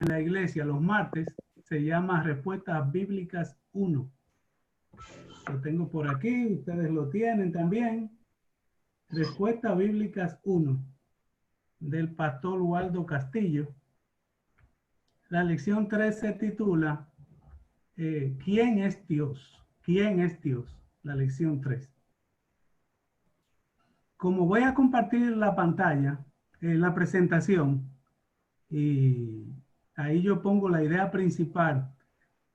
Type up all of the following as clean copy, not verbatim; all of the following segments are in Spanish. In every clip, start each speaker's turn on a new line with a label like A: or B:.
A: en la iglesia los martes se llama Respuestas Bíblicas 1. Lo tengo por aquí, ustedes lo tienen también. Respuestas Bíblicas 1 del pastor Waldo Castillo. La lección 3 se titula ¿Quién es Dios? ¿Quién es Dios? La lección 3. Como voy a compartir la pantalla, la presentación, y ahí yo pongo la idea principal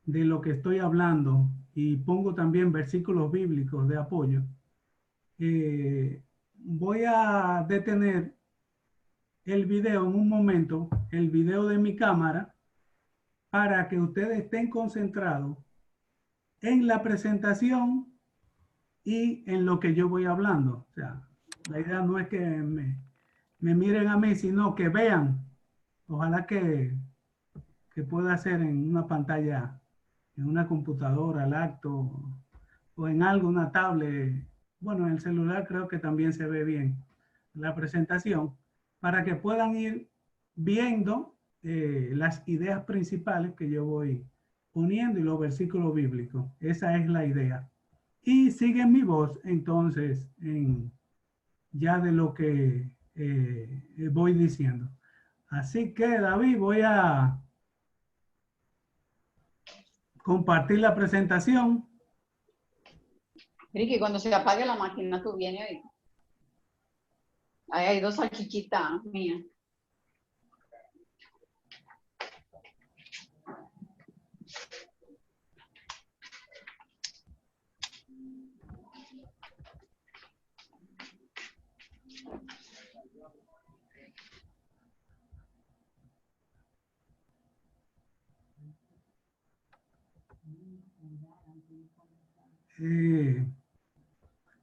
A: de lo que estoy hablando y pongo también versículos bíblicos de apoyo, voy a detener el video en un momento, el video de mi cámara, para que ustedes estén concentrados en la presentación y en lo que yo voy hablando. O sea, la idea no es que me miren a mí, sino que vean. Ojalá que pueda hacer en una pantalla, en una computadora, lacto, o en algo, una tablet. Bueno, en el celular creo que también se ve bien la presentación, para que puedan ir viendo las ideas principales que yo voy poniendo y los versículos bíblicos. Esa es la idea. Y siguen mi voz, entonces, ya de lo que voy diciendo. Así que, David, voy a compartir la presentación.
B: Ricky, cuando se apague la máquina, tú vienes ahí. Ahí hay dos salchichitas mías.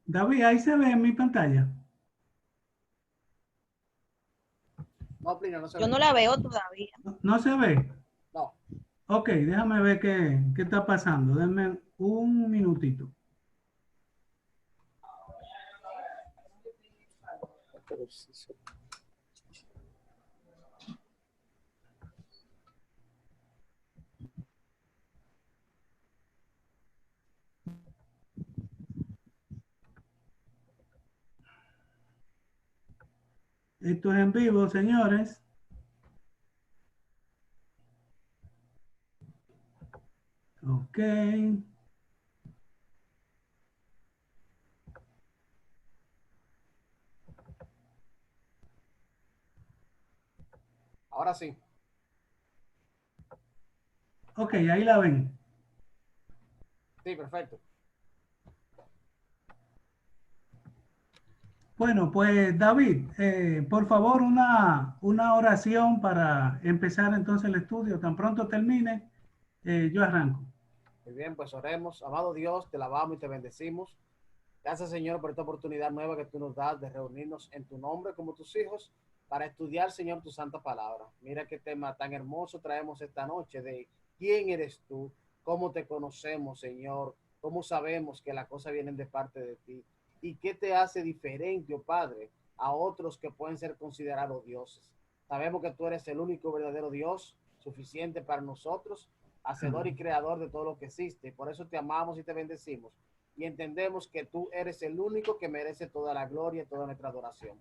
A: David, ahí se ve en mi pantalla.
C: No, Plinio, no se
D: Yo
C: ve.
D: no la veo todavía.
A: ¿No se ve?
C: No.
A: Ok, déjame ver qué está pasando. Denme un minutito. Esto es en vivo, señores. Ok.
C: Ahora sí.
A: Ok, ahí la ven.
C: Sí, perfecto.
A: Bueno, pues David, por favor, una oración para empezar entonces el estudio. Tan pronto termine, yo arranco.
C: Muy bien, pues oremos. Amado Dios, te alabamos y te bendecimos. Gracias, Señor, por esta oportunidad nueva que tú nos das de reunirnos en tu nombre como tus hijos para estudiar, Señor, tu santa palabra. Mira qué tema tan hermoso traemos esta noche de quién eres tú, cómo te conocemos, Señor, cómo sabemos que las cosas vienen de parte de ti y qué te hace diferente, oh Padre, a otros que pueden ser considerados dioses. Sabemos que tú eres el único verdadero Dios, suficiente para nosotros, hacedor y creador de todo lo que existe. Por eso te amamos y te bendecimos. Y entendemos que tú eres el único que merece toda la gloria y toda nuestra adoración.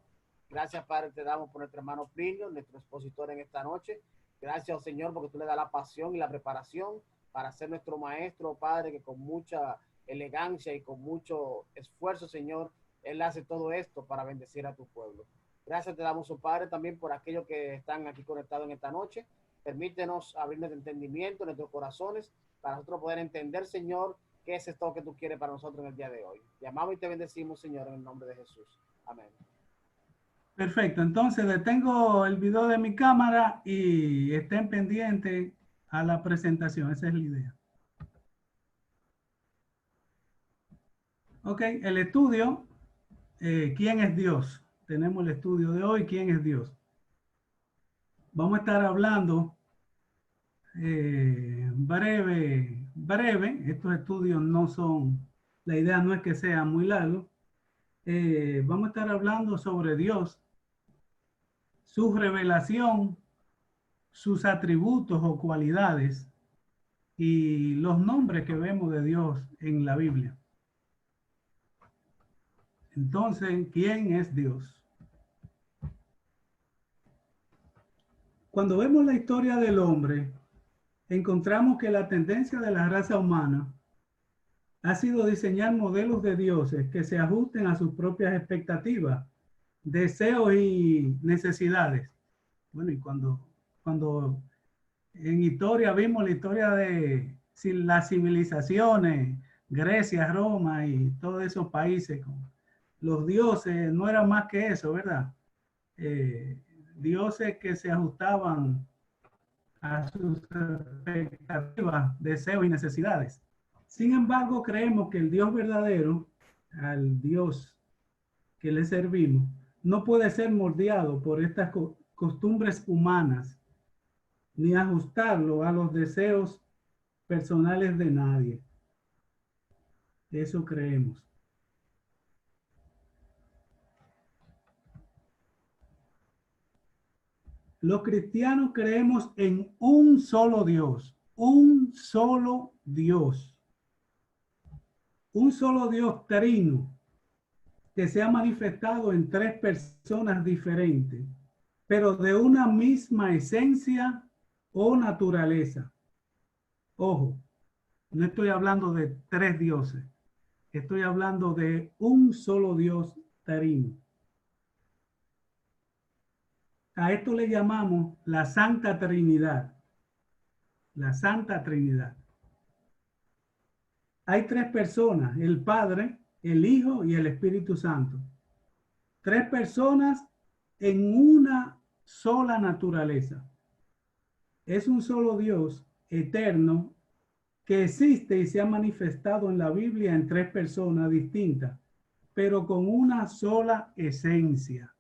C: Gracias, Padre, te damos por nuestro hermano Plinio, nuestro expositor en esta noche. Gracias, oh Señor, porque tú le das la pasión y la preparación para ser nuestro maestro, Padre, que con mucha elegancia y con mucho esfuerzo, Señor, Él hace todo esto para bendecir a tu pueblo. Gracias te damos, oh Padre, también por aquellos que están aquí conectados en esta noche. Permítenos abrir nuestro entendimiento, nuestros corazones, para nosotros poder entender, Señor, qué es esto que tú quieres para nosotros en el día de hoy. Te amamos y te bendecimos, Señor, en el nombre de Jesús. Amén.
A: Perfecto, entonces detengo el video de mi cámara y estén pendientes a la presentación. Esa es la idea. Ok, el estudio, ¿quién es Dios? Tenemos el estudio de hoy, ¿quién es Dios? Vamos a estar hablando breve. Estos estudios no son, la idea no es que sea muy largo. Vamos a estar hablando sobre Dios, su revelación sus atributos o cualidades y los nombres que vemos de Dios en la Biblia. Entonces, ¿quién es Dios? Cuando vemos la historia del hombre, encontramos que la tendencia de la raza humana ha sido diseñar modelos de dioses que se ajusten a sus propias expectativas, deseos y necesidades. Bueno, y cuando en historia vimos la historia de las civilizaciones, Grecia, Roma y todos esos países, los dioses no eran más que eso, ¿verdad? Dioses que se ajustaban a sus expectativas, deseos y necesidades. Sin embargo, creemos que el Dios verdadero, al Dios que le servimos, no puede ser moldeado por estas costumbres humanas, ni ajustarlo a los deseos personales de nadie. Eso creemos. Los cristianos creemos en un solo Dios, un solo Dios. Un solo Dios trino que se ha manifestado en tres personas diferentes, pero de una misma esencia o naturaleza. Ojo, no estoy hablando de tres dioses, estoy hablando de un solo Dios trino. A esto le llamamos la Santa Trinidad. La Santa Trinidad. Hay tres personas, el Padre, el Hijo y el Espíritu Santo. Tres personas en una sola naturaleza. Es un solo Dios eterno que existe y se ha manifestado en la Biblia en tres personas distintas, pero con una sola esencia.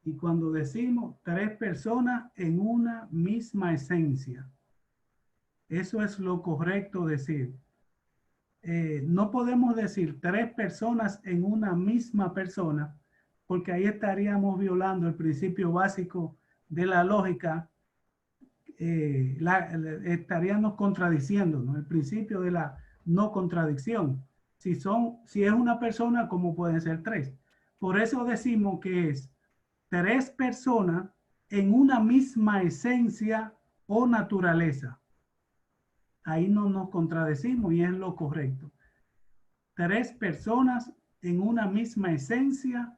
A: Y cuando decimos tres personas en una misma esencia, eso es lo correcto decir. No podemos decir tres personas en una misma persona, porque ahí estaríamos violando el principio básico de la lógica, estaríamos contradiciéndonos, el principio de la no contradicción. Si es una persona, ¿cómo pueden ser tres? Por eso decimos que es tres personas en una misma esencia o naturaleza. Ahí no nos contradecimos y es lo correcto. Tres personas en una misma esencia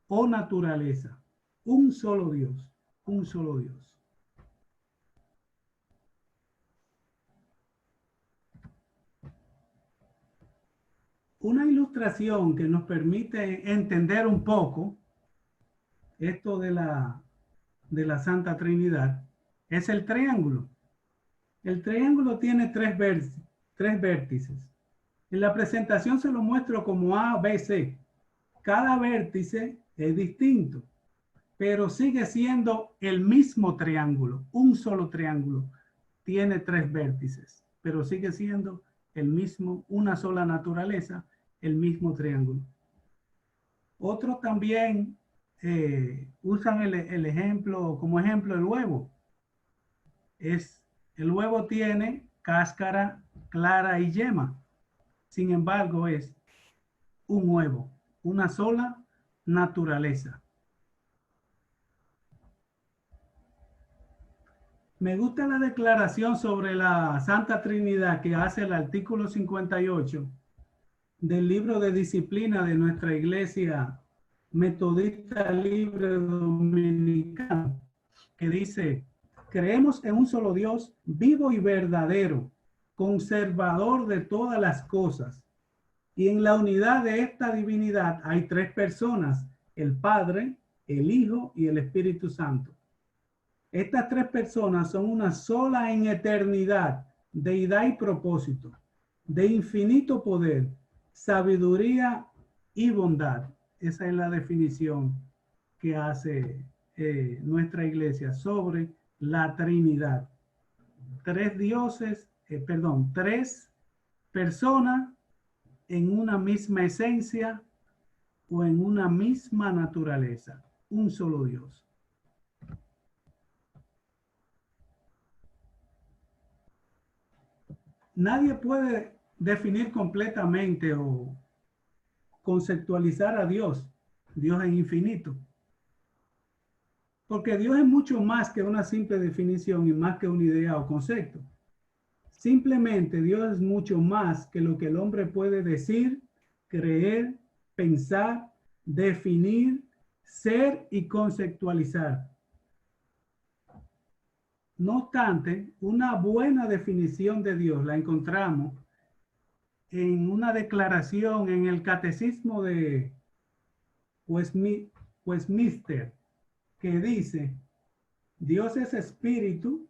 A: o naturaleza. Un solo Dios, un solo Dios. Una ilustración que nos permite entender un poco esto de la Santa Trinidad es el triángulo. El triángulo tiene tres vértices. En la presentación se lo muestro como A, B, C. Cada vértice es distinto, pero sigue siendo el mismo triángulo. Un solo triángulo tiene tres vértices, pero sigue siendo el mismo, una sola naturaleza, el mismo triángulo. Otros también usan el ejemplo, como ejemplo el huevo. El huevo tiene cáscara, clara y yema. Sin embargo, es un huevo, una sola naturaleza. Me gusta la declaración sobre la Santa Trinidad que hace el artículo 58 del libro de disciplina de nuestra iglesia metodista libre dominicana, que dice: creemos en un solo Dios vivo y verdadero, conservador de todas las cosas. Y en la unidad de esta divinidad hay tres personas, el Padre, el Hijo y el Espíritu Santo. Estas tres personas son una sola en eternidad, deidad y propósito, de infinito poder, sabiduría y bondad. Esa es la definición que hace nuestra iglesia sobre la Trinidad. Tres dioses, tres personas en una misma esencia o en una misma naturaleza. Un solo Dios. nadie puede definir completamente o conceptualizar a Dios. Dios es infinito. Porque Dios es mucho más que una simple definición y más que una idea o concepto. Simplemente Dios es mucho más que lo que el hombre puede decir, creer, pensar, definir, ser y conceptualizar. No obstante, una buena definición de Dios la encontramos en una declaración en el Catecismo de Westminster, que dice: Dios es espíritu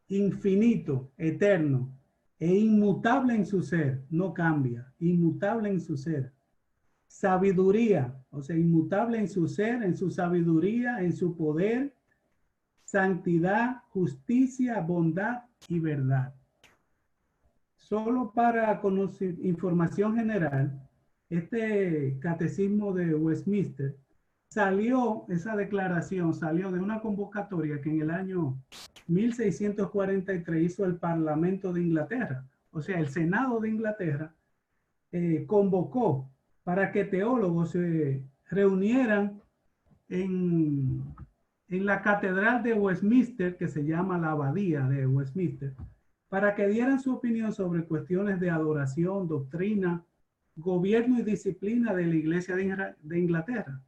A: infinito, eterno e inmutable en su ser, no cambia, inmutable en su ser. Sabiduría, o sea, inmutable en su ser, en su sabiduría, en su poder, santidad, justicia, bondad y verdad. Solo para conocer información general, este catecismo de Westminster esa declaración salió de una convocatoria que en el año 1643 hizo el Parlamento de Inglaterra. O sea, el Senado de Inglaterra convocó para que teólogos se reunieran en la catedral de Westminster, que se llama la Abadía de Westminster, para que dieran su opinión sobre cuestiones de adoración, doctrina, gobierno y disciplina de la Iglesia de Inglaterra.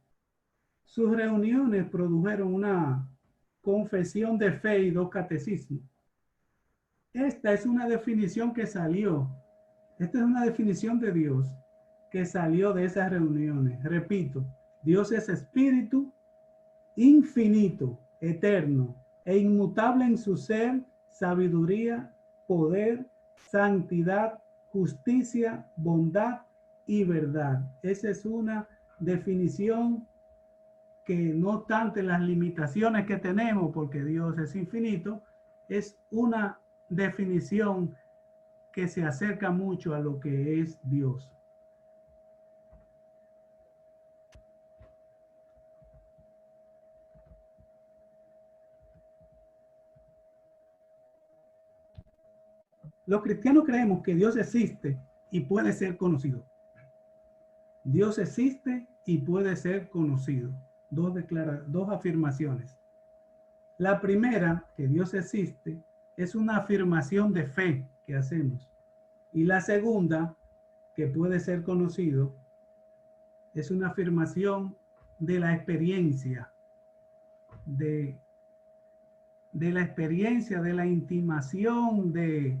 A: Sus reuniones produjeron una confesión de fe y 2 catecismos. Esta es una definición de Dios que salió de esas reuniones. Repito, Dios es espíritu infinito, eterno e inmutable en su ser, sabiduría, poder, santidad, justicia, bondad y verdad. Esa es una definición que, no obstante las limitaciones que tenemos, porque Dios es infinito, es una definición que se acerca mucho a lo que es Dios. Los cristianos creemos que Dios existe y puede ser conocido. Dios existe y puede ser conocido. Dos afirmaciones. La primera, que Dios existe, es una afirmación de fe que hacemos. Y la segunda, que puede ser conocido, es una afirmación de la experiencia, de la intimación, de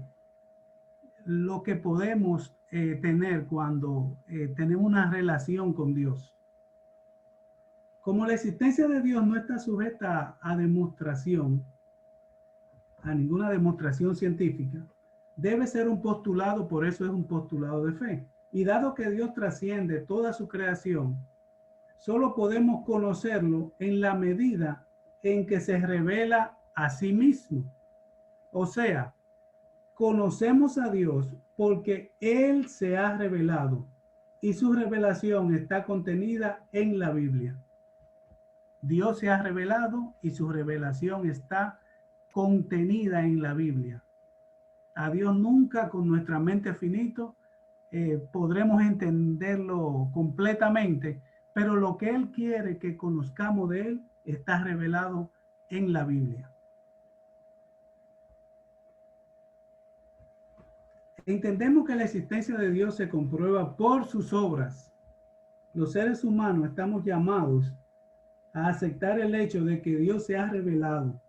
A: lo que podemos tener cuando tenemos una relación con Dios. Como la existencia de Dios no está sujeta a demostración, a ninguna demostración científica, debe ser un postulado, por eso es un postulado de fe. Y dado que Dios trasciende toda su creación, solo podemos conocerlo en la medida en que se revela a sí mismo. O sea, conocemos a Dios porque Él se ha revelado y su revelación está contenida en la Biblia. Dios se ha revelado y su revelación está contenida en la Biblia. A Dios nunca con nuestra mente finita podremos entenderlo completamente, pero lo que Él quiere que conozcamos de Él está revelado en la Biblia. Entendemos que la existencia de Dios se comprueba por sus obras. Los seres humanos estamos llamados a aceptar el hecho de que Dios se ha revelado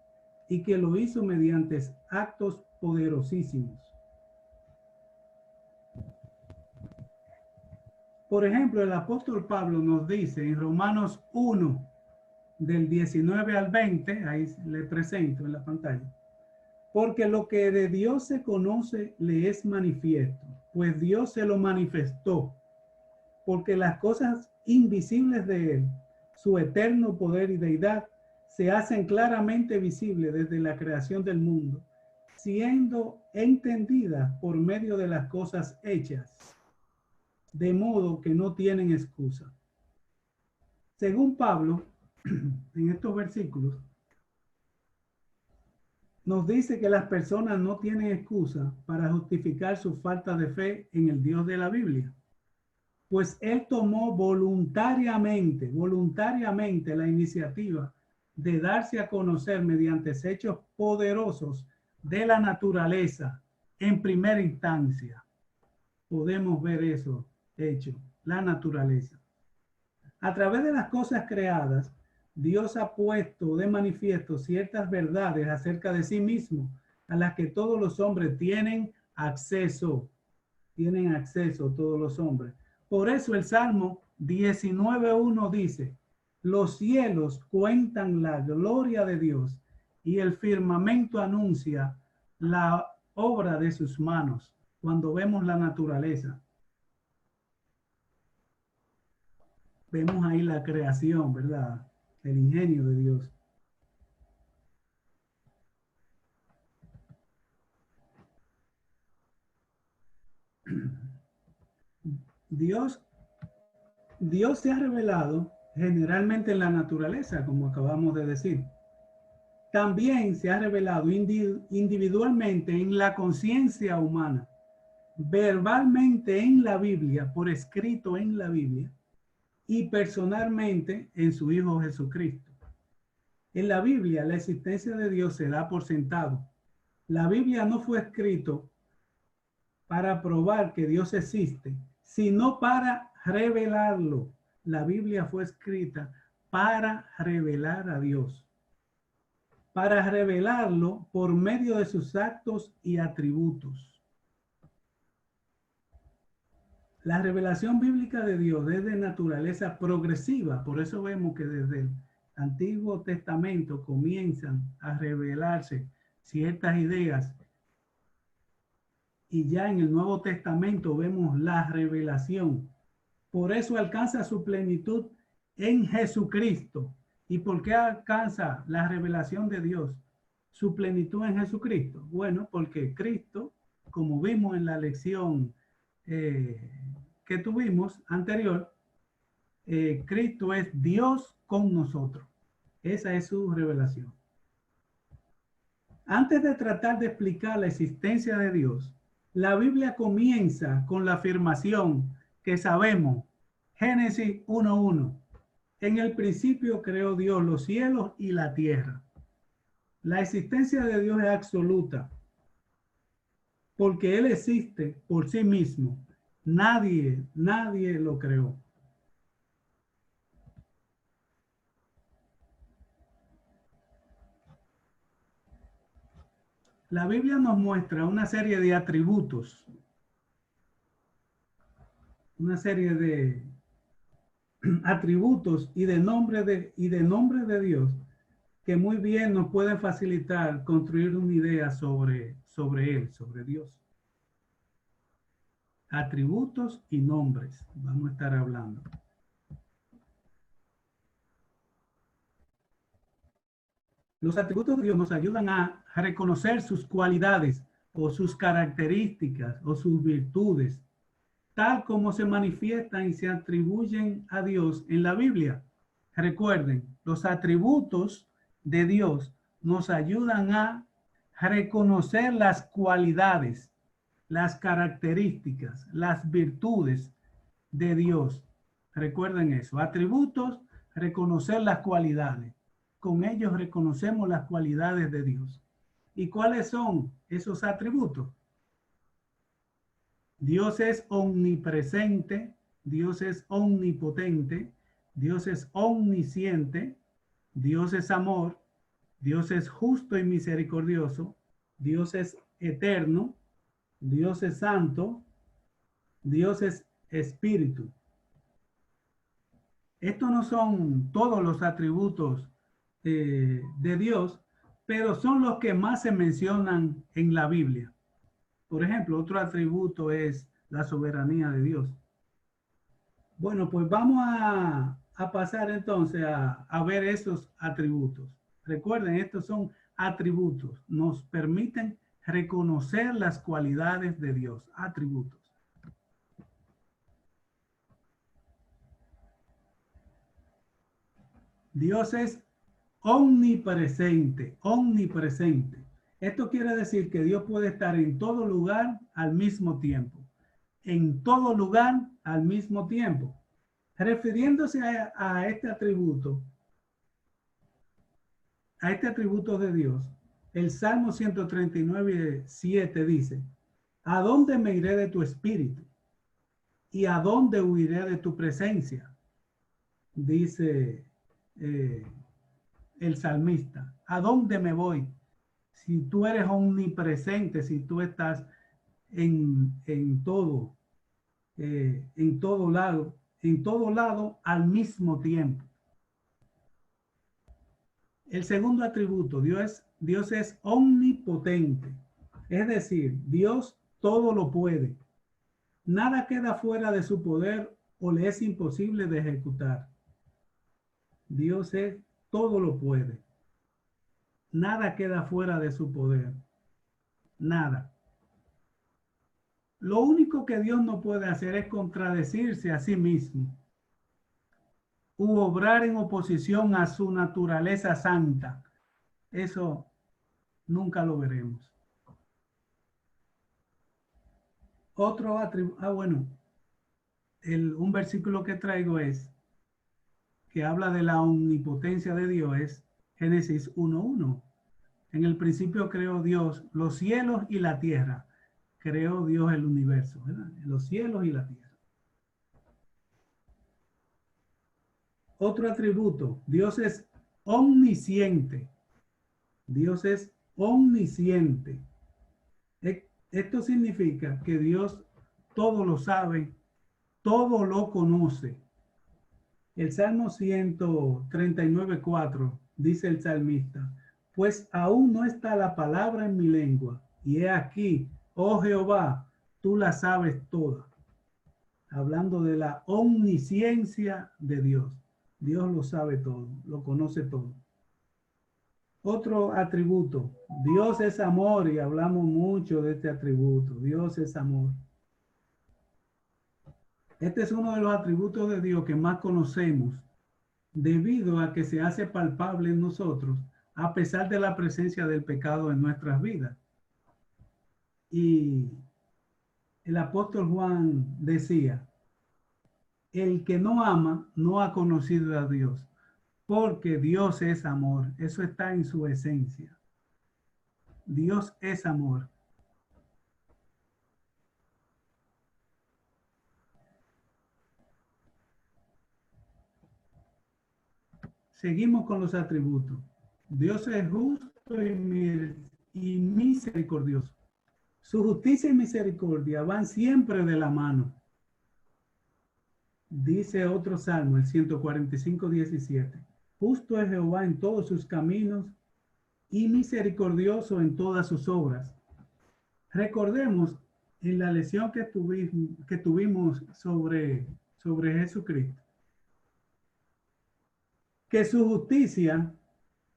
A: y que lo hizo mediante actos poderosísimos. Por ejemplo, el apóstol Pablo nos dice en Romanos 1, del 19 al 20, ahí le presento en la pantalla: porque lo que de Dios se conoce le es manifiesto, pues Dios se lo manifestó, porque las cosas invisibles de Él, su eterno poder y deidad, se hacen claramente visibles desde la creación del mundo, siendo entendidas por medio de las cosas hechas, de modo que no tienen excusa. Según Pablo, en estos versículos, nos dice que las personas no tienen excusa para justificar su falta de fe en el Dios de la Biblia. Pues Él tomó voluntariamente la iniciativa de darse a conocer mediante hechos poderosos de la naturaleza en primera instancia. Podemos ver eso hecho, la naturaleza. A través de las cosas creadas, Dios ha puesto de manifiesto ciertas verdades acerca de sí mismo, a las que todos los hombres tienen acceso. Tienen acceso todos los hombres. Por eso el Salmo 19:1 dice: los cielos cuentan la gloria de Dios y el firmamento anuncia la obra de sus manos. Cuando vemos la naturaleza, vemos ahí la creación, ¿verdad? El ingenio de Dios. Dios se ha revelado generalmente en la naturaleza, como acabamos de decir. También se ha revelado individualmente en la conciencia humana, verbalmente en la Biblia, por escrito en la Biblia, y personalmente en su Hijo Jesucristo. En la Biblia, la existencia de Dios se da por sentado. La Biblia no fue escrito para probar que Dios existe, sino para revelarlo. La Biblia fue escrita para revelar a Dios, para revelarlo por medio de sus actos y atributos. La revelación bíblica de Dios es de naturaleza progresiva, por eso vemos que desde el Antiguo Testamento comienzan a revelarse ciertas ideas y ya en el Nuevo Testamento vemos la revelación. Por eso alcanza su plenitud en Jesucristo. ¿Y por qué alcanza la revelación de Dios su plenitud en Jesucristo? Bueno, porque Cristo, como vimos en la lección que tuvimos anterior, Cristo es Dios con nosotros. Esa es su revelación. Antes de tratar de explicar la existencia de Dios, la Biblia comienza con la afirmación que sabemos, Génesis 1:1. En el principio creó Dios los cielos y la tierra. La existencia de Dios es absoluta, porque Él existe por sí mismo. Nadie lo creó. La Biblia nos muestra una serie de atributos, una serie de atributos y de nombres de Dios que muy bien nos pueden facilitar construir una idea sobre Él, sobre Dios. Atributos y nombres, vamos a estar hablando. Los atributos de Dios nos ayudan a reconocer sus cualidades o sus características o sus virtudes, tal como se manifiestan y se atribuyen a Dios en la Biblia. Recuerden, los atributos de Dios nos ayudan a reconocer las cualidades, las características, las virtudes de Dios. Recuerden eso, atributos, reconocer las cualidades. Con ellos reconocemos las cualidades de Dios. ¿Y cuáles son esos atributos? Dios es omnipresente, Dios es omnipotente, Dios es omnisciente, Dios es amor, Dios es justo y misericordioso, Dios es eterno, Dios es santo, Dios es espíritu. Estos no son todos los atributos de Dios, pero son los que más se mencionan en la Biblia. Por ejemplo, otro atributo es la soberanía de Dios. Bueno, pues vamos a pasar entonces a ver esos atributos. Recuerden, estos son atributos. Nos permiten reconocer las cualidades de Dios. Atributos. Dios es omnipresente, omnipresente. Esto quiere decir que Dios puede estar en todo lugar al mismo tiempo. En todo lugar al mismo tiempo. Refiriéndose a este atributo de Dios, el Salmo 139:7 dice: ¿a dónde me iré de tu espíritu? ¿Y a dónde huiré de tu presencia? Dice el salmista. ¿A dónde me voy? Si tú eres omnipresente, si tú estás en todo lado al mismo tiempo. El segundo atributo, Dios es omnipotente. Es decir, Dios todo lo puede. Nada queda fuera de su poder o le es imposible de ejecutar. Dios todo lo puede. Nada queda fuera de su poder. Nada. Lo único que Dios no puede hacer es contradecirse a sí mismo u obrar en oposición a su naturaleza santa. Eso nunca lo veremos. Otro atributo, un versículo que traigo que habla de la omnipotencia de Dios, es Génesis 1:1. En el principio creó Dios los cielos y la tierra. Creó Dios el universo, ¿verdad? Los cielos y la tierra. Otro atributo, Dios es omnisciente. Dios es omnisciente. Esto significa que Dios todo lo sabe, todo lo conoce. El Salmo 139:4 dice el salmista: pues aún no está la palabra en mi lengua, y he aquí, oh Jehová, tú la sabes toda. Hablando de la omnisciencia de Dios. Dios lo sabe todo, lo conoce todo. Otro atributo, Dios es amor, y hablamos mucho de este atributo. Dios es amor. Este es uno de los atributos de Dios que más conocemos, debido a que se hace palpable en nosotros, a pesar de la presencia del pecado en nuestras vidas. Y el apóstol Juan decía: el que no ama no ha conocido a Dios, porque Dios es amor. Eso está en su esencia. Dios es amor. Seguimos con los atributos. Dios es justo y misericordioso. Su justicia y misericordia van siempre de la mano. Dice otro salmo, el 145:17. Justo es Jehová en todos sus caminos y misericordioso en todas sus obras. Recordemos en la lección que tuvimos sobre Jesucristo, que su justicia,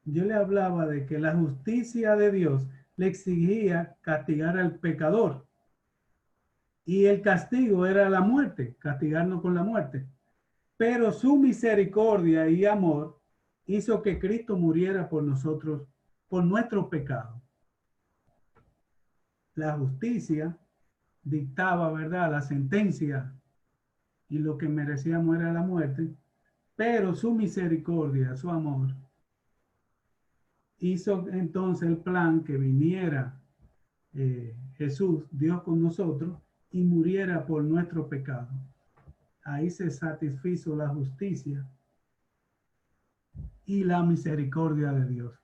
A: yo le hablaba de que la justicia de Dios le exigía castigar al pecador. Y el castigo era la muerte, castigarnos con la muerte. Pero su misericordia y amor hizo que Cristo muriera por nosotros, por nuestros pecados. La justicia dictaba, ¿verdad?, la sentencia, y lo que merecíamos era la muerte. Pero su misericordia, su amor, hizo entonces el plan que viniera Jesús, Dios con nosotros, y muriera por nuestro pecado. Ahí se satisfizo la justicia y la misericordia de Dios.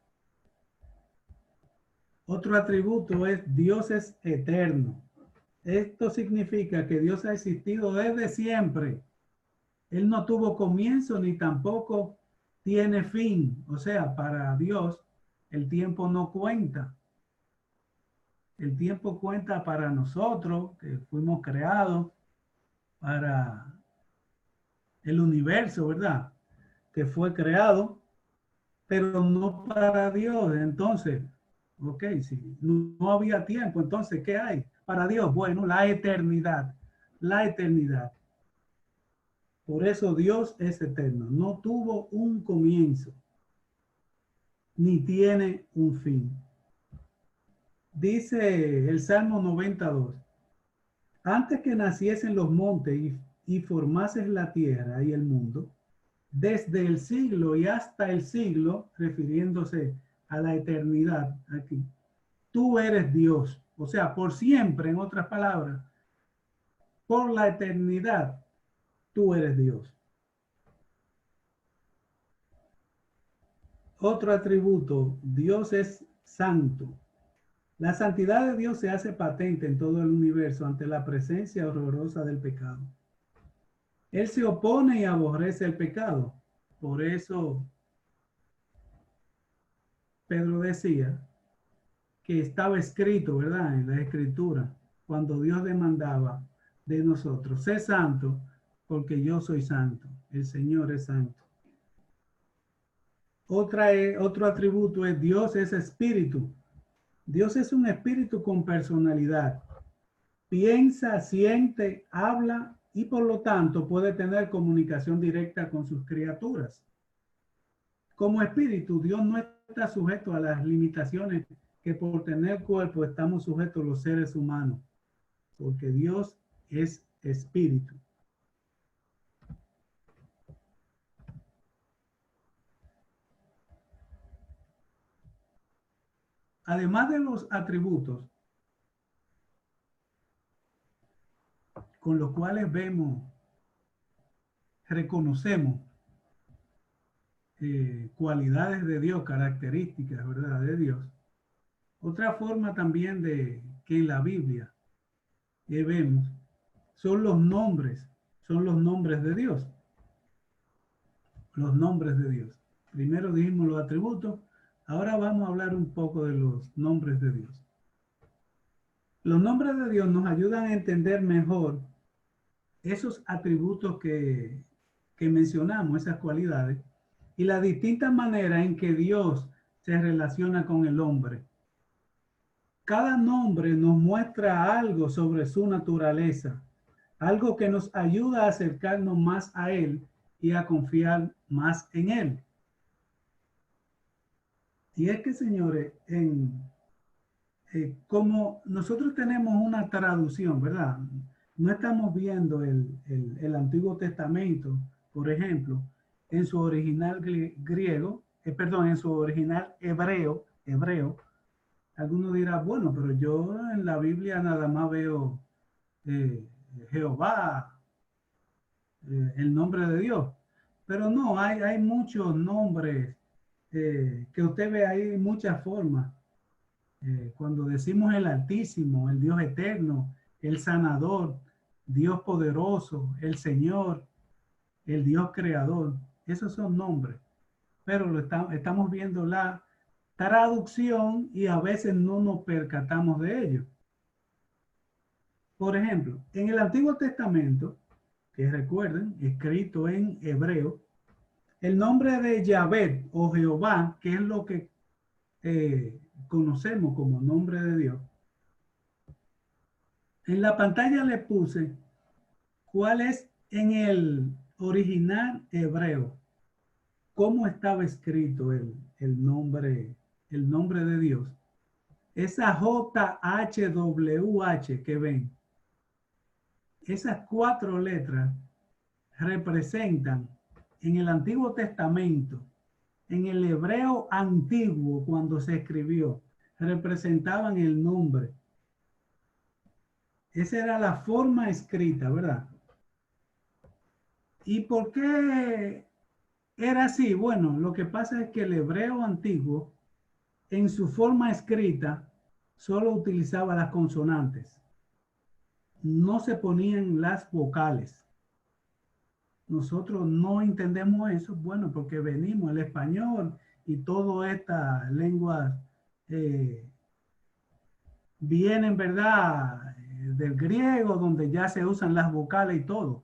A: Otro atributo es Dios es eterno. Esto significa que Dios ha existido desde siempre. Él no tuvo comienzo ni tampoco tiene fin. O sea, para Dios el tiempo no cuenta. El tiempo cuenta para nosotros, que fuimos creados, para el universo, ¿verdad?, que fue creado, pero no para Dios. Entonces, ok, si no había tiempo, entonces, ¿qué hay para Dios? Bueno, la eternidad, la eternidad. Por eso Dios es eterno. No tuvo un comienzo, ni tiene un fin. Dice el Salmo 92. Antes que naciesen los montes y formases la tierra y el mundo, desde el siglo y hasta el siglo, refiriéndose a la eternidad aquí, tú eres Dios. O sea, por siempre, en otras palabras, por la eternidad, tú eres Dios. Otro atributo, Dios es santo. La santidad de Dios se hace patente en todo el universo ante la presencia horrorosa del pecado. Él se opone y aborrece el pecado. Por eso Pedro decía que estaba escrito, ¿verdad? En la escritura, cuando Dios demandaba de nosotros, sé santo porque yo soy santo. El Señor es santo. Otro atributo es Dios es espíritu. Dios es un espíritu con personalidad. Piensa, siente, habla y por lo tanto puede tener comunicación directa con sus criaturas. Como espíritu, Dios no está sujeto a las limitaciones que por tener cuerpo estamos sujetos los seres humanos, porque Dios es espíritu. Además de los atributos con los cuales vemos, reconocemos cualidades de Dios, características, ¿verdad? De Dios. Otra forma también de que en la Biblia vemos son los nombres de Dios. Los nombres de Dios. Primero dijimos los atributos, ahora vamos a hablar un poco de los nombres de Dios. Los nombres de Dios nos ayudan a entender mejor esos atributos que mencionamos, esas cualidades, y las distintas maneras en que Dios se relaciona con el hombre. Cada nombre nos muestra algo sobre su naturaleza, algo que nos ayuda a acercarnos más a Él y a confiar más en Él. Y es que, señores, como nosotros tenemos una traducción, ¿verdad? No estamos viendo el Antiguo Testamento, por ejemplo, en su original griego, en su original hebreo. Alguno dirá, bueno, pero yo en la Biblia nada más veo Jehová, el nombre de Dios. Pero no, hay muchos nombres que usted ve ahí, muchas formas. Cuando decimos el Altísimo, el Dios eterno, el sanador, Dios poderoso, el Señor, el Dios creador, esos son nombres. Pero estamos viendo la traducción y a veces no nos percatamos de ello. Por ejemplo, en el Antiguo Testamento, que recuerden, escrito en hebreo, el nombre de Yahvé o Jehová, que es lo que conocemos como nombre de Dios. En la pantalla le puse cuál es en el original hebreo, cómo estaba escrito el nombre de Dios. Esa JHWH que ven, esas 4 letras representan en el Antiguo Testamento, en el hebreo antiguo, cuando se escribió, representaban el nombre. Esa era la forma escrita, ¿verdad? ¿Y por qué era así? Bueno, lo que pasa es que el hebreo antiguo, en su forma escrita, solo utilizaba las consonantes. No se ponían las vocales. Nosotros no entendemos eso, bueno, porque venimos el español y todas estas lenguas vienen, ¿verdad?, del griego, donde ya se usan las vocales y todo.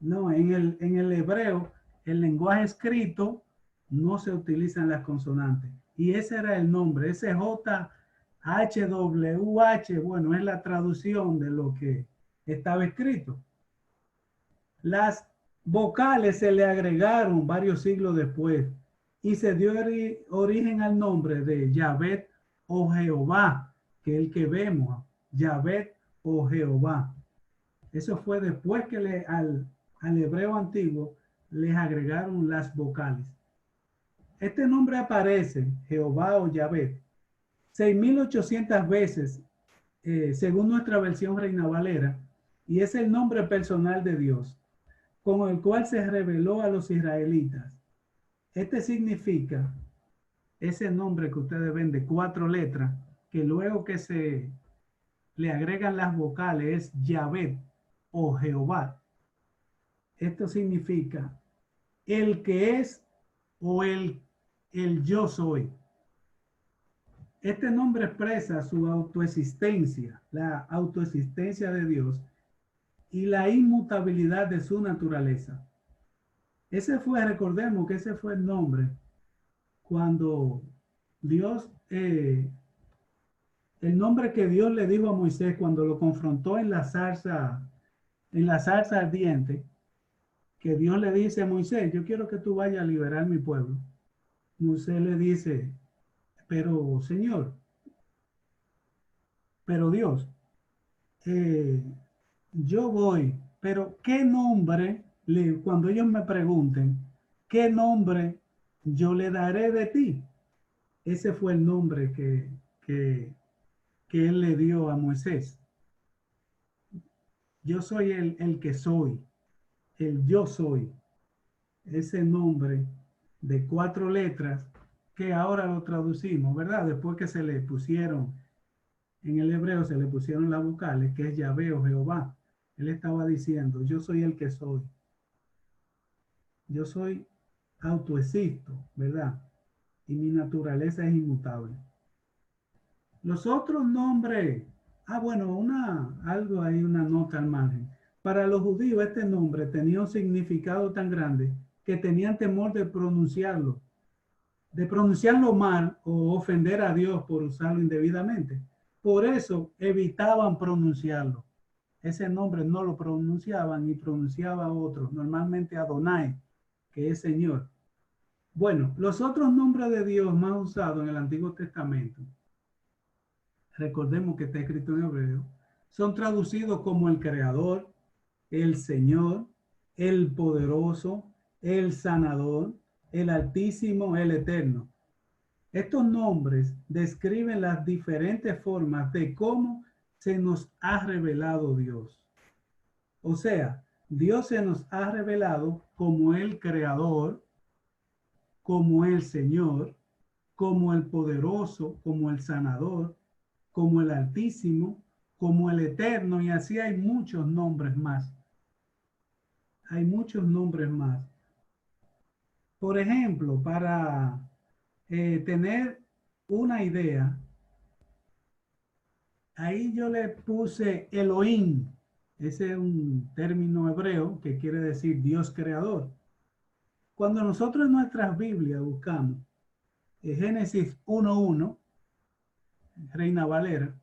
A: No, en el hebreo, el lenguaje escrito, no se utilizan las consonantes. Y ese era el nombre, ese JHWH, bueno, es la traducción de lo que estaba escrito. Las vocales se le agregaron varios siglos después y se dio origen al nombre de Yahvé o Jehová, que el que vemos, Yahvé o Jehová. Eso fue después que al hebreo antiguo les agregaron las vocales. Este nombre aparece, Jehová o Yahvé, 6.800 veces, según nuestra versión Reina Valera, y es el nombre personal de Dios, con el cual se reveló a los israelitas. Este significa, ese nombre que ustedes ven de 4 letras, que luego que se le agregan las vocales, es Yahvé o Jehová. Esto significa el que es o el yo soy. Este nombre expresa su autoexistencia, la autoexistencia de Dios y la inmutabilidad de su naturaleza. Recordemos que ese fue el nombre cuando Dios, el nombre que Dios le dijo a Moisés cuando lo confrontó en la zarza ardiente, que Dios le dice a Moisés, yo quiero que tú vayas a liberar mi pueblo. Moisés le dice, pero Señor, pero Dios, yo voy, pero ¿qué nombre, cuando ellos me pregunten, qué nombre yo le daré de ti? Ese fue el nombre que él le dio a Moisés. Yo soy el que soy, el yo soy. Ese nombre de 4 letras que ahora lo traducimos, ¿verdad? Después que se le pusieron, en el hebreo se le pusieron las vocales, que es Yahvé o Jehová. Él estaba diciendo, yo soy el que soy. Yo soy autoexisto, ¿verdad? Y mi naturaleza es inmutable. Los otros nombres, bueno, algo ahí, una nota al margen. Para los judíos este nombre tenía un significado tan grande que tenían temor de pronunciarlo mal o ofender a Dios por usarlo indebidamente. Por eso evitaban pronunciarlo. Ese nombre no lo pronunciaban y pronunciaba otro, normalmente Adonai, que es Señor. Bueno, los otros nombres de Dios más usados en el Antiguo Testamento, recordemos que está escrito en hebreo, son traducidos como el Creador, el Señor, el Poderoso, el Sanador, el Altísimo, el Eterno. Estos nombres describen las diferentes formas de cómo se nos ha revelado Dios. O sea, Dios se nos ha revelado como el Creador, como el Señor, como el Poderoso, como el Sanador, como el Altísimo, como el Eterno, y así hay muchos nombres más. Hay muchos nombres más. Por ejemplo, para tener una idea, ahí yo le puse Elohim. Ese es un término hebreo que quiere decir Dios creador. Cuando nosotros en nuestras Biblias buscamos Génesis 1:1, Reina Valera,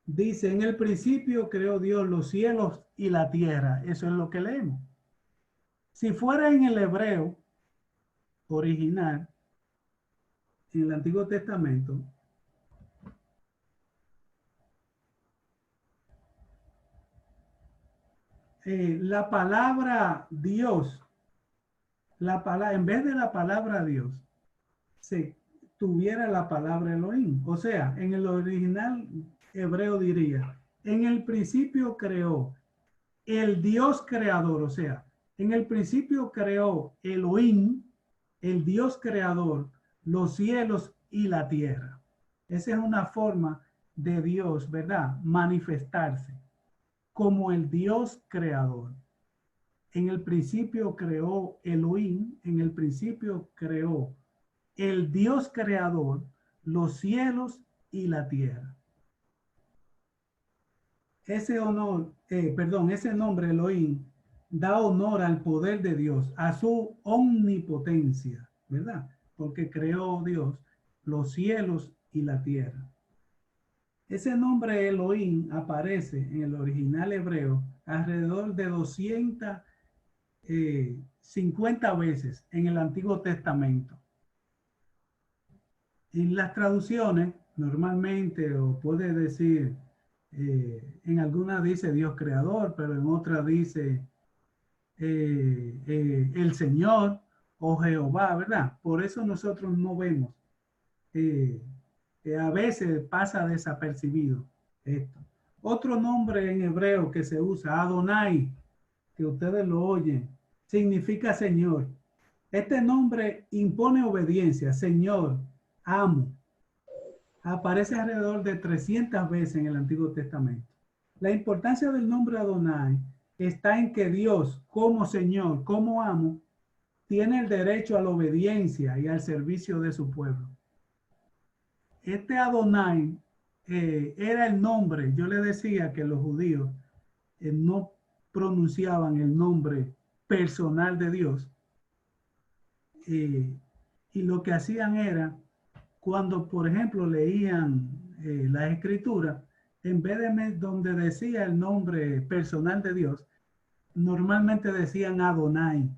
A: dice, en el principio creó Dios los cielos y la tierra. Eso es lo que leemos. Si fuera en el hebreo original, en el Antiguo Testamento, la palabra Dios, en vez de la palabra Dios, se tuviera la palabra Elohim. O sea, en el original hebreo diría, en el principio creó el Dios creador, o sea, en el principio creó Elohim, el Dios creador, los cielos y la tierra. Esa es una forma de Dios, ¿verdad? Manifestarse como el Dios creador. En el principio creó Elohim, en el principio creó el Dios creador, los cielos y la tierra. Ese nombre Elohim da honor al poder de Dios, a su omnipotencia, ¿verdad? Porque creó Dios los cielos y la tierra. Ese nombre Elohim aparece en el original hebreo alrededor de 250 veces en el Antiguo Testamento. En las traducciones normalmente, o puede decir, en algunas dice Dios creador, pero en otras dice el Señor o Jehová, ¿verdad? Por eso nosotros no vemos. A veces pasa desapercibido esto. Otro nombre en hebreo que se usa, Adonai, que ustedes lo oyen, significa Señor. Este nombre impone obediencia, Señor, amo. Aparece alrededor de 300 veces en el Antiguo Testamento. La importancia del nombre Adonai está en que Dios, como Señor, como amo, tiene el derecho a la obediencia y al servicio de su pueblo. Este Adonai era el nombre. Yo le decía que los judíos no pronunciaban el nombre personal de Dios. Y lo que hacían era, cuando por ejemplo leían las escrituras, en vez de donde decía el nombre personal de Dios, normalmente decían Adonai,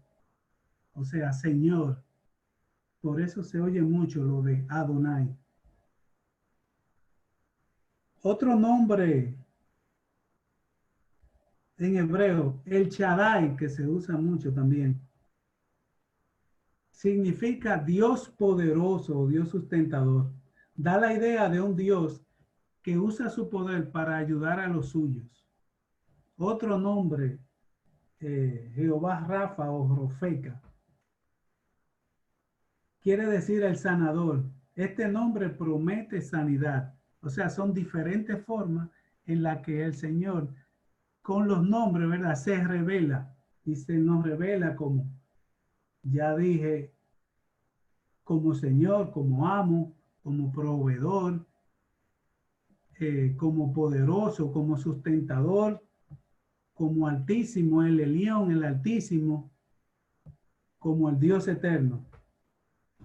A: o sea, Señor. Por eso se oye mucho lo de Adonai. Otro nombre en hebreo, el Shaddai, que se usa mucho también, significa Dios poderoso o Dios sustentador. Da la idea de un Dios que usa su poder para ayudar a los suyos. Otro nombre, Jehová Rafa o Rofeca, quiere decir el sanador. Este nombre promete sanidad. O sea, son diferentes formas en las que el Señor, con los nombres, ¿verdad?, se revela. Y se nos revela como, ya dije, como Señor, como amo, como proveedor, como poderoso, como sustentador, como altísimo, el Elión, el altísimo, como el Dios eterno.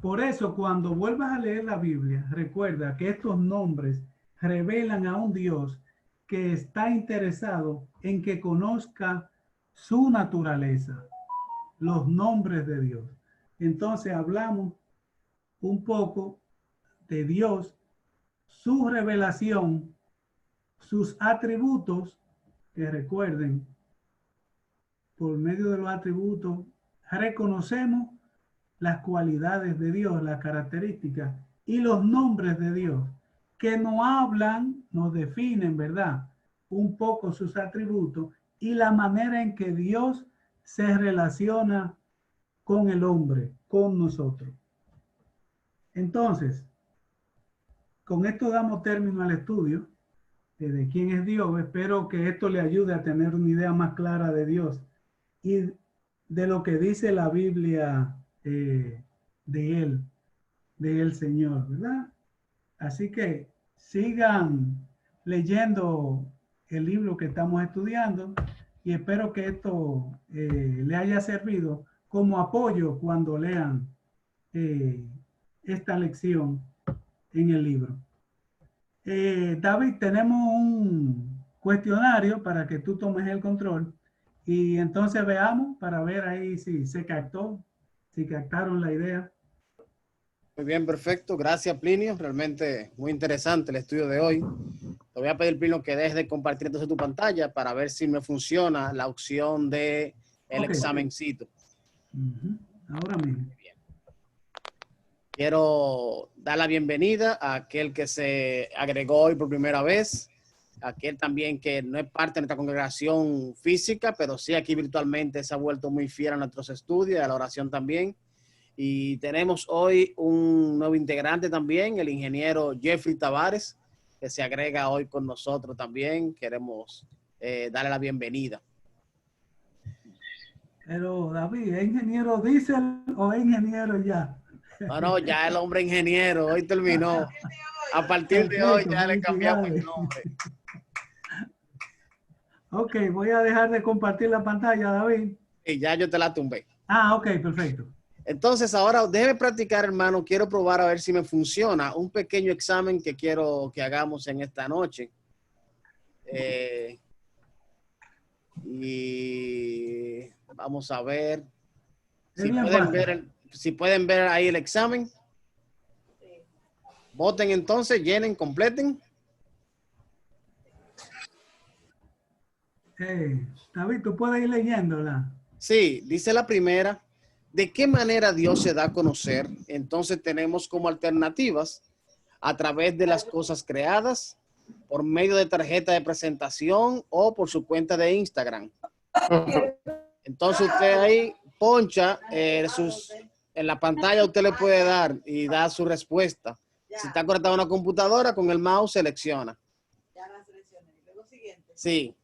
A: Por eso, cuando vuelvas a leer la Biblia, recuerda que estos nombres revelan a un Dios que está interesado en que conozca su naturaleza, los nombres de Dios. Entonces hablamos un poco de Dios, su revelación, sus atributos, que recuerden, por medio de los atributos, reconocemos las cualidades de Dios, las características y los nombres de Dios, que nos hablan, nos definen, ¿verdad?, un poco sus atributos y la manera en que Dios se relaciona con el hombre, con nosotros. Entonces, con esto damos término al estudio de quién es Dios. Espero que esto le ayude a tener una idea más clara de Dios y de lo que dice la Biblia de Él, Señor, ¿verdad? Así que sigan leyendo el libro que estamos estudiando y espero que esto le haya servido como apoyo cuando lean esta lección en el libro. David, tenemos un cuestionario para que tú tomes el control y entonces veamos para ver ahí si se captó, si captaron la idea.
C: Muy bien, perfecto. Gracias, Plinio. Realmente muy interesante el estudio de hoy. Te voy a pedir, Plinio, que dejes de compartir entonces tu pantalla para ver si me funciona la opción de el examencito.
A: Ahora mismo.
C: Bien. Quiero dar la bienvenida a aquel que se agregó hoy por primera vez, aquel también que no es parte de nuestra congregación física, pero sí aquí virtualmente se ha vuelto muy fiel a nuestros estudios y a la oración también. Y tenemos hoy un nuevo integrante también, el ingeniero Jeffrey Tavares, que se agrega hoy con nosotros también. Queremos darle la bienvenida.
A: Pero David, ¿es ingeniero diésel o es ingeniero ya?
C: No, ya el hombre ingeniero, hoy terminó. A partir de hoy ya le cambiamos el nombre.
A: Ok, voy a dejar de compartir la pantalla, David.
C: Y ya yo te la tumbé.
A: Ah, ok, perfecto.
C: Entonces ahora déjeme practicar, hermano. Quiero probar a ver si me funciona. Un pequeño examen que quiero que hagamos en esta noche. Y vamos a ver si pueden ver ahí el examen. Voten entonces, llenen, completen.
A: David, ¿tú puedes ir leyéndola?
C: Sí, dice la primera, ¿de qué manera Dios se da a conocer? Entonces tenemos como alternativas a través de las cosas creadas, por medio de tarjeta de presentación o por su cuenta de Instagram. Entonces usted ahí poncha en la pantalla, usted le puede dar y da su respuesta. Si está conectado a una computadora, con el mouse selecciona.
D: Ya la seleccioné. Luego siguiente.
C: Sí.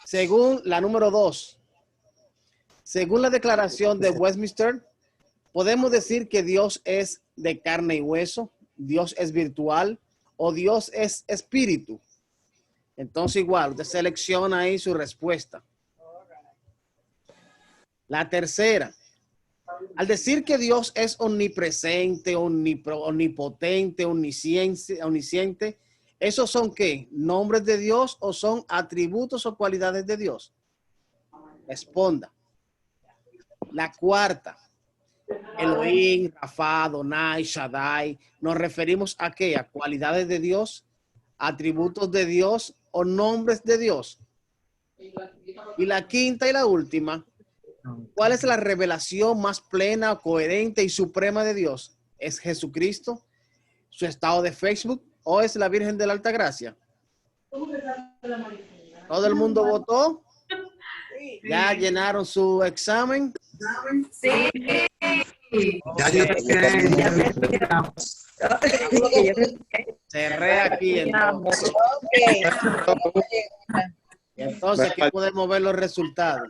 C: Según la número 2, según la declaración de Westminster, podemos decir que Dios es de carne y hueso, Dios es virtual o Dios es espíritu. Entonces igual, usted selecciona ahí su respuesta. La tercera, al decir que Dios es omnipresente, omnipotente, omnisciente, ¿esos son qué? ¿Nombres de Dios o son atributos o cualidades de Dios? Responda. La cuarta, Elohim, Rafa, Adonai, Shaddai, ¿nos referimos a qué? ¿A cualidades de Dios, atributos de Dios o nombres de Dios? Y la quinta y la última, ¿cuál es la revelación más plena, coherente y suprema de Dios? ¿Es Jesucristo, su estado de Facebook o es la Virgen de la Altagracia? ¿Todo el mundo votó? ¿Ya llenaron su examen?
D: Sí.
A: Ya yo
C: Cerré aquí entonces. Entonces aquí podemos ver los resultados.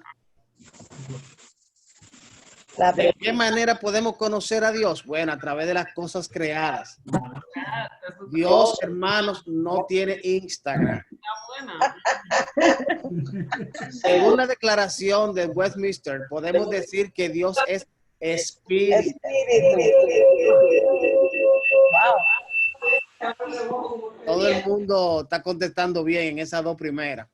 C: ¿De qué manera podemos conocer a Dios? Bueno, a través de las cosas creadas. Dios, hermanos, no tiene Instagram. Según la declaración de Westminster, podemos decir que Dios es espíritu. Todo el mundo está contestando bien en esas dos primeras.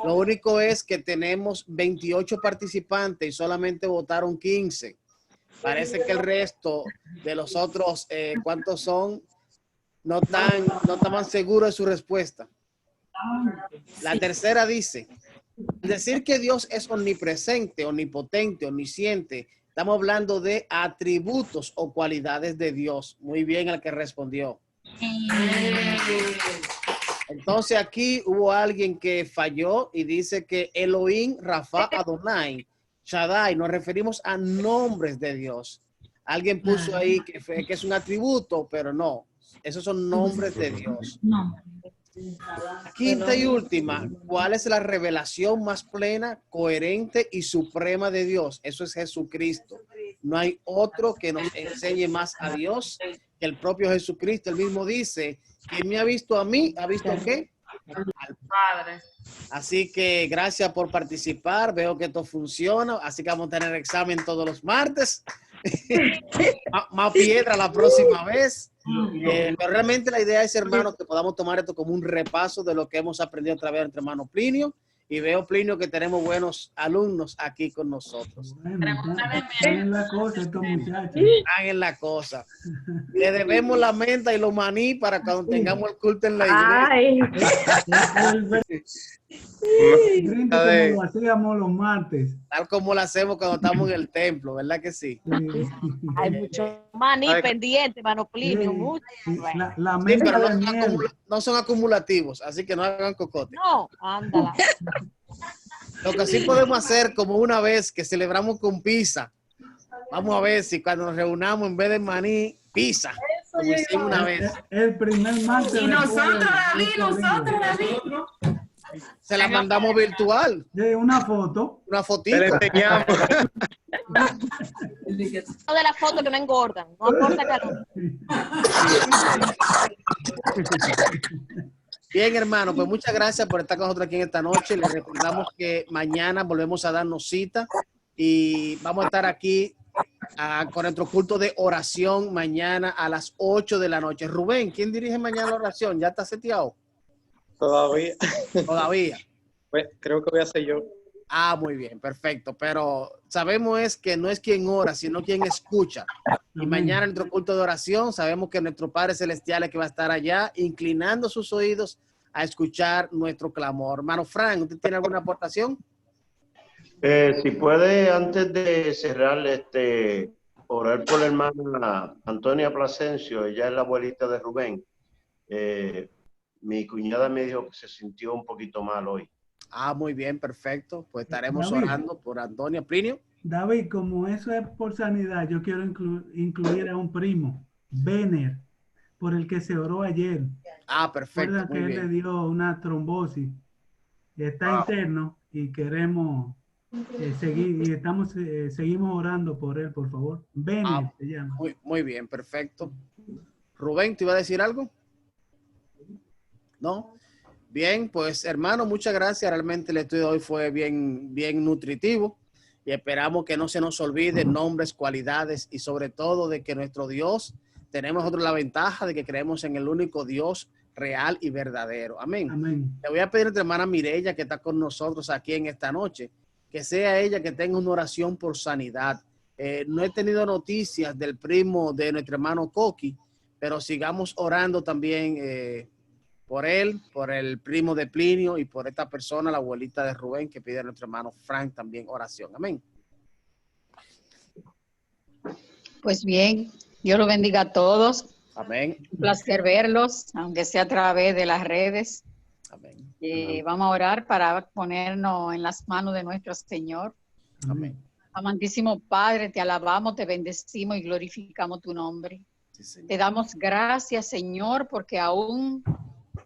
C: Lo único es que tenemos 28 participantes y solamente votaron 15. Parece que el resto de los otros, ¿cuántos son? No estaban seguros de su respuesta. La tercera dice, decir que Dios es omnipresente, omnipotente, omnisciente, estamos hablando de atributos o cualidades de Dios. Muy bien el que respondió. Entonces aquí hubo alguien que falló y dice que Elohim, Rafa, Adonai, Shaddai, nos referimos a nombres de Dios. Alguien puso ahí que es un atributo, pero no, esos son nombres de Dios.
E: No.
C: Quinta y última, ¿cuál es la revelación más plena, coherente y suprema de Dios? Eso es Jesucristo. No hay otro que nos enseñe más a Dios que el propio Jesucristo. Él mismo dice, quien me ha visto a mí, ¿ha visto qué? Al Padre. Así que gracias por participar. Veo que esto funciona. Así que vamos a tener examen todos los martes. Más piedra la próxima vez. Pero realmente la idea es, hermanos, que podamos tomar esto como un repaso de lo que hemos aprendido a través de nuestro hermano Plinio. Y veo, Plinio, que tenemos buenos alumnos aquí con nosotros.
A: Bueno, están en la cosa estos muchachos.
C: Están en la cosa. Le debemos la menta y los maní para cuando tengamos el culto en la iglesia.
A: Como lo hacíamos los martes.
C: Tal como lo hacemos cuando estamos en el templo, ¿verdad que sí?
E: Hay mucho maní pendiente, mano Plinio. Mucho.
A: La
C: Sí,
A: menta
C: pero
A: de miel.
C: no son acumulativos, así que no hagan cocote.
E: No, ándala.
C: Lo que sí podemos hacer, como una vez que celebramos con pizza, vamos a ver si cuando nos reunamos, en vez de maní, pizza, como hicimos una vez.
A: El primer martes.
F: Y nosotros, David.
C: Se la mandamos virtual.
A: De una foto.
C: Una fotito.
G: Te la enseñamos.
E: De las fotos que no engordan, no aporta calor.
C: Bien, hermano, pues muchas gracias por estar con nosotros aquí en esta noche. Les recordamos que mañana volvemos a darnos cita y vamos a estar aquí con nuestro culto de oración mañana a las 8 de la noche. Rubén, ¿quién dirige mañana la oración? ¿Ya está seteado?
G: Todavía.
C: Todavía.
G: Pues, creo que voy a ser yo.
C: Ah, muy bien, perfecto. Pero sabemos es que no es quien ora, sino quien escucha. Y
A: Amén.
C: mañana en nuestro culto de oración sabemos que nuestro Padre Celestial es que va a estar allá inclinando sus oídos a escuchar nuestro clamor. Hermano Frank, ¿usted tiene alguna aportación?
G: Si puede, antes de cerrar, orar por la hermana Antonia Plasencio, ella es la abuelita de Rubén. Mi cuñada me dijo que se sintió un poquito mal hoy.
C: Ah, muy bien, perfecto. Pues estaremos
A: David.
C: orando por Antonia Plinio.
A: David, como eso es por sanidad, yo quiero incluir a un primo, Benner, por el que se oró ayer.
C: Ah, perfecto,
A: Recuerda
C: muy
A: que él le
C: bien.
A: dio una trombosis. Está interno y queremos seguir y seguimos orando por él, por favor. Benner
C: Ah,
A: se llama.
C: muy bien, perfecto. Rubén, ¿te iba a decir algo? ¿No? Bien, pues hermano, muchas gracias. Realmente el estudio de hoy fue bien nutritivo y esperamos que no se nos olviden nombres, cualidades y sobre todo de que nuestro Dios, tenemos nosotros la ventaja de que creemos en el único Dios real y verdadero. Amén.
A: Amén.
C: Le voy a pedir a nuestra hermana Mireya, que está con nosotros aquí en esta noche, que sea ella que tenga una oración por sanidad. No he tenido noticias del primo de nuestro hermano Coqui, pero sigamos orando también por él, por el primo de Plinio y por esta persona, la abuelita de Rubén, que pide a nuestro hermano Frank también oración. Amén.
B: Pues bien, Dios los bendiga a todos.
C: Amén.
B: Un placer verlos, aunque sea a través de las redes.
C: Amén.
B: Vamos a orar para ponernos en las manos de nuestro Señor.
C: Amén.
B: Amantísimo Padre, te alabamos, te bendecimos y glorificamos tu nombre.
C: Sí, Señor.
B: Te damos gracias, Señor, porque aún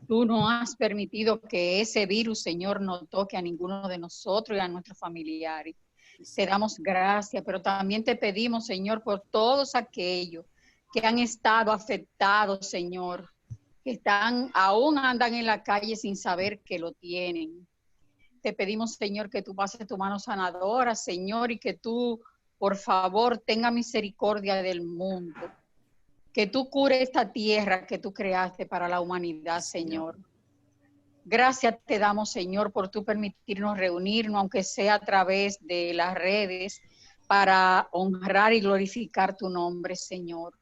B: tú no has permitido que ese virus, Señor, no toque a ninguno de nosotros y a nuestros familiares. Te damos gracias, pero también te pedimos, Señor, por todos aquellos que han estado afectados, Señor, que aún andan en la calle sin saber que lo tienen. Te pedimos, Señor, que tú pases tu mano sanadora, Señor, y que tú, por favor, tenga misericordia del mundo. Que tú cures esta tierra que tú creaste para la humanidad, Señor. Gracias te damos, Señor, por tú permitirnos reunirnos, aunque sea a través de las redes, para honrar y glorificar tu nombre, Señor.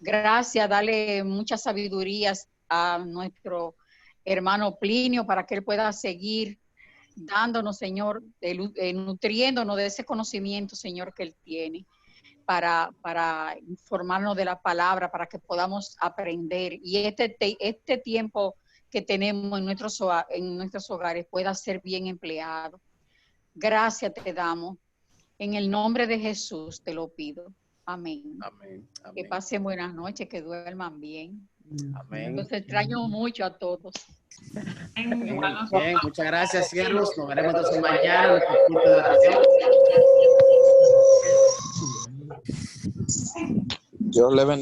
B: Gracias, dale muchas sabidurías a nuestro hermano Plinio para que él pueda seguir dándonos, Señor, nutriéndonos de ese conocimiento, Señor, que él tiene. Para informarnos de la palabra, para que podamos aprender. Y este tiempo que tenemos en nuestros hogares pueda ser bien empleado. Gracias te damos. En el nombre de Jesús te lo pido. Amén.
C: Amén. Amén.
B: Que pasen buenas noches, que duerman bien.
C: Amén.
B: Los extraño mucho a todos.
C: Bien, muchas gracias, siervos. Nos veremos entonces mañana en nuestro culto de oración.
H: Dios le bendiga.